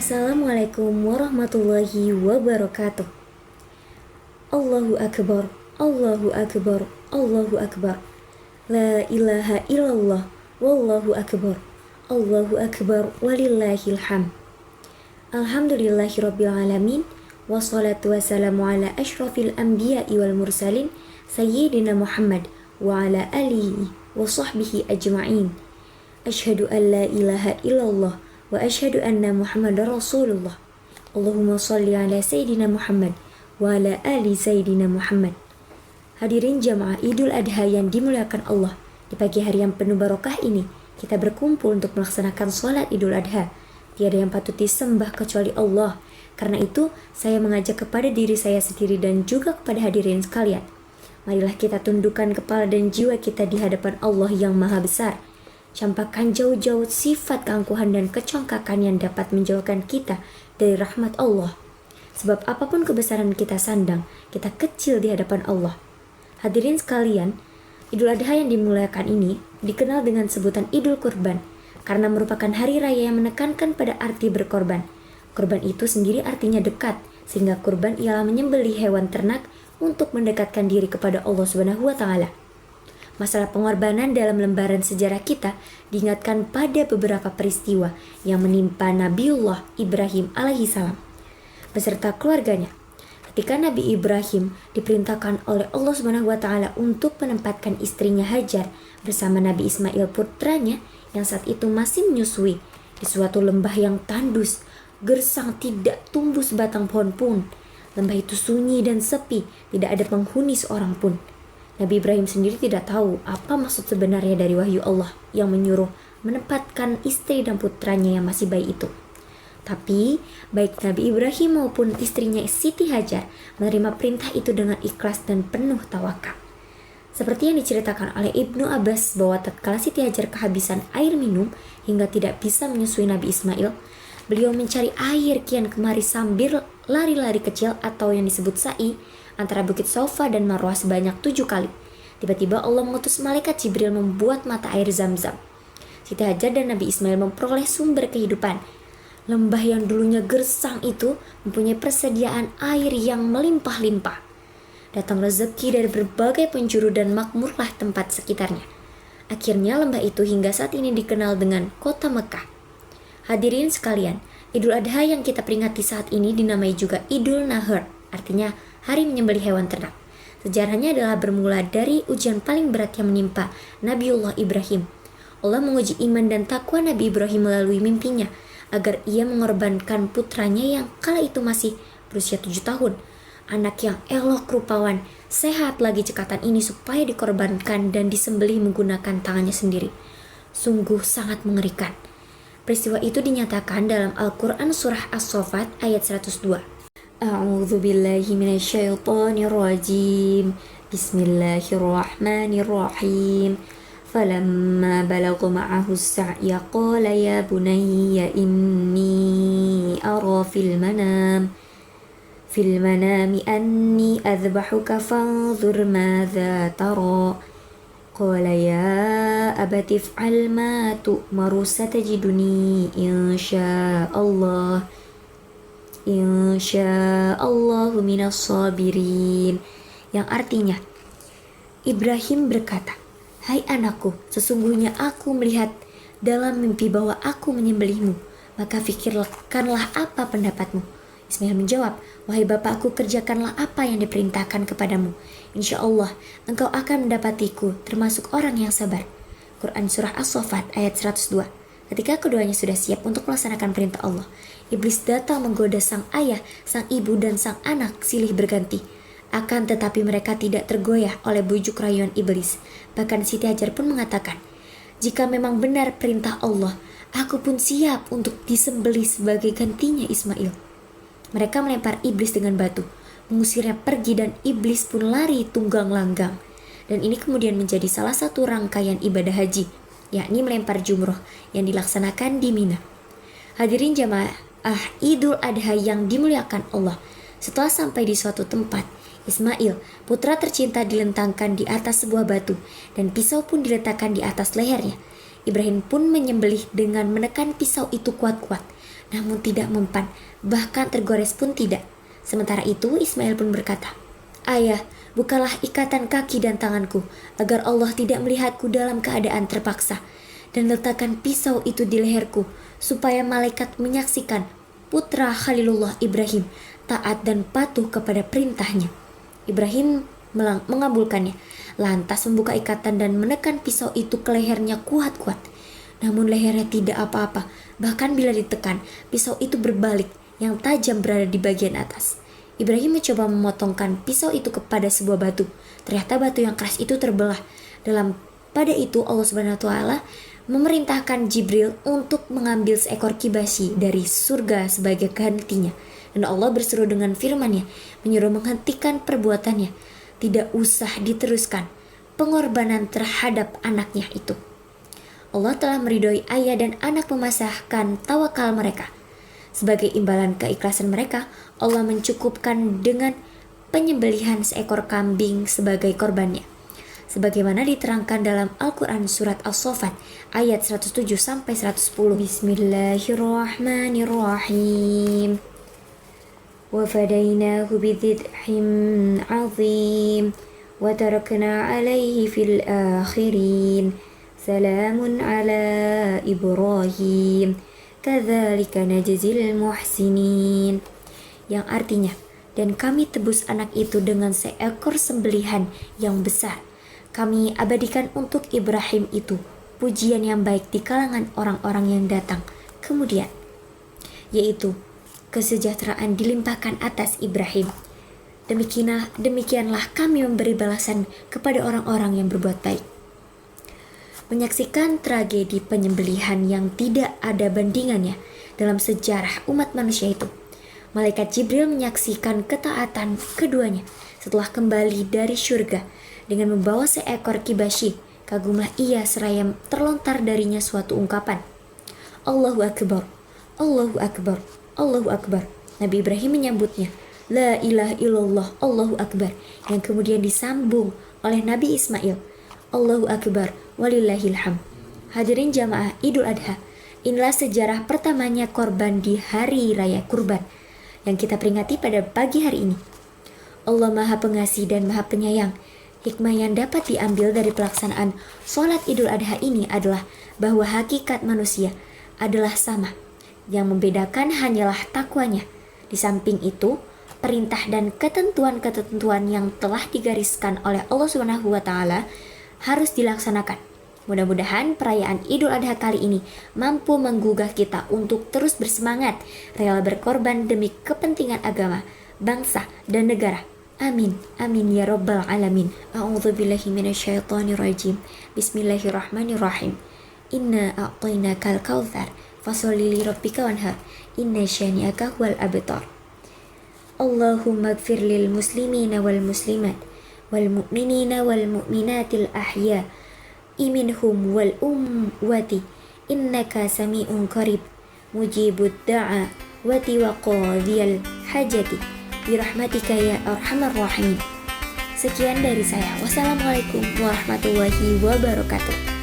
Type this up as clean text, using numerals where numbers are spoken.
Assalamualaikum warahmatullahi wabarakatuh. Allahu Akbar, Allahu Akbar, Allahu Akbar. La ilaha illallah, wallahu akbar. Allahu Akbar, walillahil hamd. Alhamdulillahirabbil alamin. Wassalatu wassalamu ala asyrafil anbiya'i wal mursalin Sayyidina Muhammad wa ala alihi wa sahbihi ajma'in. Asyhadu an la ilaha illallah wa asyhadu anna Muhammadar Rasulullah. Allahumma shalli ala Sayyidina Muhammad wa ala ali Sayyidina Muhammad. Hadirin jamaah Idul Adha yang dimuliakan Allah, di pagi hari yang penuh barokah ini kita berkumpul untuk melaksanakan sholat Idul Adha. Tiada yang patut disembah kecuali Allah. Karena itu saya mengajak kepada diri saya sendiri dan juga kepada hadirin sekalian, marilah kita tundukkan kepala dan jiwa kita di hadapan Allah yang maha besar. Campakkan jauh-jauh sifat keangkuhan dan kecongkakan yang dapat menjauhkan kita dari rahmat Allah. Sebab apapun kebesaran kita sandang, kita kecil di hadapan Allah. Hadirin sekalian, Idul Adha yang dimuliakan ini dikenal dengan sebutan Idul Kurban karena merupakan hari raya yang menekankan pada arti berkorban. Kurban itu sendiri artinya dekat, sehingga kurban ialah menyembelih hewan ternak untuk mendekatkan diri kepada Allah Subhanahu wa taala. Masalah pengorbanan dalam lembaran sejarah kita diingatkan pada beberapa peristiwa yang menimpa Nabiullah Ibrahim alaihissalam beserta keluarganya. Ketika Nabi Ibrahim diperintahkan oleh Allah Subhanahu wa taala untuk menempatkan istrinya Hajar bersama Nabi Ismail putranya yang saat itu masih menyusui di suatu lembah yang tandus, gersang, tidak tumbuh sebatang pohon pun. Lembah itu sunyi dan sepi, tidak ada penghuni seorang pun. Nabi Ibrahim sendiri tidak tahu apa maksud sebenarnya dari wahyu Allah yang menyuruh menempatkan istri dan putranya yang masih bayi itu. Tapi baik Nabi Ibrahim maupun istrinya Siti Hajar menerima perintah itu dengan ikhlas dan penuh tawakal. Seperti yang diceritakan oleh Ibnu Abbas bahwa tatkala Siti Hajar kehabisan air minum hingga tidak bisa menyusui Nabi Ismail, beliau mencari air kian kemari sambil lari-lari kecil atau yang disebut sa'i antara Bukit Safa dan Marwah sebanyak 7 kali. Tiba-tiba Allah mengutus malaikat Jibril membuat mata air Zam-Zam. Siti Hajar dan Nabi Ismail memperoleh sumber kehidupan. Lembah yang dulunya gersang itu mempunyai persediaan air yang melimpah-limpah. Datang rezeki dari berbagai penjuru dan makmurlah tempat sekitarnya. Akhirnya lembah itu hingga saat ini dikenal dengan kota Mekah. Hadirin sekalian, Idul Adha yang kita peringati saat ini dinamai juga Idul Nahr, artinya hari menyembelih hewan ternak. Sejarahnya adalah bermula dari ujian paling berat yang menimpa Nabiullah Ibrahim. Allah menguji iman dan takwa Nabi Ibrahim melalui mimpinya agar ia mengorbankan putranya yang kala itu masih berusia 7 tahun. Anak yang elok rupawan, sehat lagi cekatan ini supaya dikorbankan dan disembelih menggunakan tangannya sendiri. Sungguh sangat mengerikan. Peristiwa itu dinyatakan dalam Al-Quran Surah As-Saffat ayat 102. A'udzu billahi minasyaitonir rajim. Bismillahirrahmanirrahim. Falamma balagha ma'ahu as-sa'ya qala ya bunayya inni ara fil manami anni adhbahuka fanzur madza tara. Qala ya abati if'al ma tu'maru satajiduni insyaallahu minas sabirin, yang artinya Ibrahim berkata, "Hai anakku, sesungguhnya aku melihat dalam mimpi bahwa aku menyembelihmu, maka fikirkanlah apa pendapatmu." Ismail menjawab, "Wahai bapakku, kerjakanlah apa yang diperintahkan kepadamu. Insya Allah engkau akan mendapatiku termasuk orang yang sabar." Quran Surah As-Saffat ayat 102. Ketika keduanya sudah siap untuk melaksanakan perintah Allah, iblis datang menggoda sang ayah, sang ibu, dan sang anak silih berganti. Akan tetapi mereka tidak tergoyah oleh bujuk rayuan iblis. Bahkan Siti Hajar pun mengatakan, "Jika memang benar perintah Allah, aku pun siap untuk disembelih sebagai gantinya Ismail." Mereka melempar iblis dengan batu, mengusirnya pergi, dan iblis pun lari tunggang langgang. Dan ini kemudian menjadi salah satu rangkaian ibadah haji, yakni melempar jumroh yang dilaksanakan di Mina. Hadirin jamaah Idul Adha yang dimuliakan Allah, setelah sampai di suatu tempat, Ismail, putra tercinta, dilentangkan di atas sebuah batu dan pisau pun diletakkan di atas lehernya. Ibrahim pun menyembelih dengan menekan pisau itu kuat-kuat. namun tidak mempan, bahkan tergores pun tidak. Sementara itu Ismail pun berkata, "Ayah, bukalah ikatan kaki dan tanganku, agar Allah tidak melihatku dalam keadaan terpaksa. Dan letakkan pisau itu di leherku, supaya malaikat menyaksikan putra Khalilullah Ibrahim taat dan patuh kepada perintahnya." Ibrahim mengabulkannya, lantas membuka ikatan dan menekan pisau itu ke lehernya kuat-kuat. Namun lehernya tidak apa-apa, bahkan bila ditekan, pisau itu berbalik, yang tajam berada di bagian atas. Ibrahim mencoba memotongkan pisau itu kepada sebuah batu. Ternyata batu yang keras itu terbelah. Pada itu Allah Subhanahu wa taala memerintahkan Jibril untuk mengambil seekor kibasi dari surga sebagai gantinya. Dan Allah berseru dengan firman-Nya, menyuruh menghentikan perbuatannya. Tidak usah diteruskan pengorbanan terhadap anaknya itu. Allah telah meridhoi ayah dan anak memasahkan tawakal mereka. Sebagai imbalan keikhlasan mereka, Allah mencukupkan dengan penyembelihan seekor kambing sebagai korbannya. Sebagaimana diterangkan dalam Al-Quran surat As-Saffat ayat 107 sampai 110. Bismillahirrahmanirrahim. وَفَدَيْنَاهُ بِذِبْحٍ عَظِيمٍ وَتَرَكْنَا عَلَيْهِ فِي الْآخِرِينَ سَلَامٌ عَلَى إِبْرَاهِيمَ كَذَلِكَ نَجْزِي الْمُحْسِنِينَ, yang artinya, dan kami tebus anak itu dengan seekor sembelihan yang besar. Kami abadikan untuk Ibrahim itu pujian yang baik di kalangan orang-orang yang datang kemudian, yaitu kesejahteraan dilimpahkan atas Ibrahim. Demikianlah kami memberi balasan kepada orang-orang yang berbuat baik. Menyaksikan tragedi penyembelihan yang tidak ada bandingannya dalam sejarah umat manusia itu, malaikat Jibril menyaksikan ketaatan keduanya setelah kembali dari surga dengan membawa seekor kibasi. Kagumlah ia seraya terlontar darinya suatu ungkapan, Allahu Akbar, Allahu Akbar, Allahu Akbar. Nabi Ibrahim menyambutnya, La ilaha illallah, Allahu Akbar, yang kemudian disambung oleh Nabi Ismail, Allahu Akbar, walillahil hamd. Hadirin jamaah Idul Adha, inilah sejarah pertamanya korban di hari raya kurban yang kita peringati pada pagi hari ini. Allah Maha Pengasih dan Maha Penyayang. Hikmah yang dapat diambil dari pelaksanaan sholat Idul Adha ini adalah bahwa hakikat manusia adalah sama. Yang membedakan hanyalah takwanya. Di samping itu, perintah dan ketentuan-ketentuan yang telah digariskan oleh Allah Subhanahu wa taala harus dilaksanakan. Mudah-mudahan perayaan Idul Adha kali ini mampu menggugah kita untuk terus bersemangat, rela berkorban demi kepentingan agama, bangsa, dan negara. Amin, amin ya rabbal alamin. A'udzubillahi minasyaitonirrajim. Bismillahirrahmanirrahim. Inna a'tainakal kautsar fasolli li rabbika wanhar, inna syani'aka huwal abtar. Allahumma ighfir lil muslimina wal muslimat wal mu'minina wal mu'minatil ahya minhum wal umwati innaka sami'un qarib mujibud da'a wati wa qadhiyal hajati birahmatika ya arhamar rahimin. Sekian dari saya. Wassalamualaikum warahmatullahi wabarakatuh.